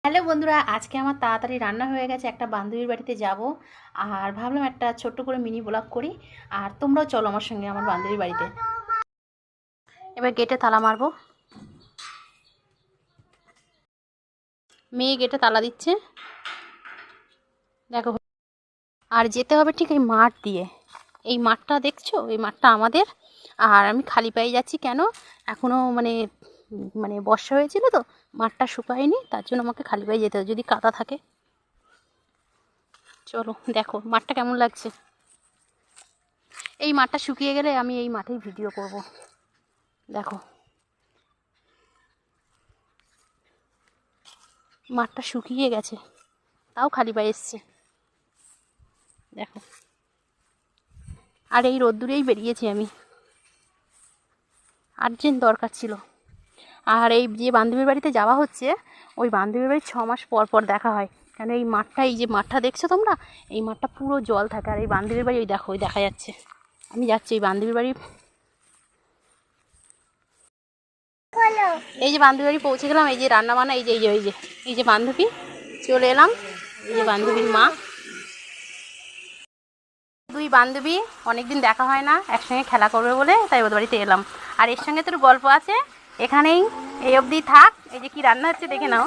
Hello বন্ধুরা, আজকে আমার তাড়াতাড়ি রান্না হয়ে গেছে। একটা বান্ধবীর বাড়িতে যাব আর ভাবলাম একটা ছোট্ট করে মিনি ব্লগ করি। আর তোমরাও চলো আমার সঙ্গে আমার বান্ধবীর বাড়িতে। এবার গেটে তালা মারবো। মেয়ে গেটে তালা দিচ্ছে, দেখো। আর যেতে হবে ঠিক এই মাঠ দিয়ে। এই মাঠটা দেখছো, এই মাঠটা আমাদের। আর আমি খালি পায়ে যাচ্ছি কেন, এখনও মানে মানে বর্ষা হয়েছিল তো, মাঠটা শুকায়নি, তার জন্য আমাকে খালি পায়ে যেতে হবে যদি কাদা থাকে। চলো দেখো মাঠটা কেমন লাগছে। এই মাঠটা শুকিয়ে গেলে আমি এই মাঠেই ভিডিও করব। দেখো মাঠটা শুকিয়ে গেছে, তাও খালি পায়ে এসছে, দেখো। আর এই রোদ্দুরেই বেরিয়েছি আমি, আর্জেন্ট দরকার ছিল। আর এই যে বান্ধবীর বাড়িতে যাওয়া হচ্ছে, ওই বান্ধবীর বাড়ি 6 মাস পর পর দেখা হয়। কেন এই মাঠটা, এই যে মাঠটা দেখছো তোমরা, এই মাঠটা পুরো জল থাকে। আর এই বান্ধবীর বাড়ি ওই দেখো, ওই দেখা যাচ্ছে। আমি যাচ্ছি এই বান্ধবীর বাড়ি। এই যে বান্ধবীর বাড়ি পৌঁছে গেলাম। এই যে রান্না বান্না, এই যে এই যে বান্ধবী চলে এলাম। এই যে বান্ধবীর মা। দুই বান্ধবী, অনেকদিন দেখা হয় না, একসঙ্গে খেলা করবে বলে তাই ওদের বাড়িতে এলাম। আর এর সঙ্গে তোর গল্প আছে, এখানেই এই অবধি থাক। এই যে কি রান্না হচ্ছে দেখে নাও।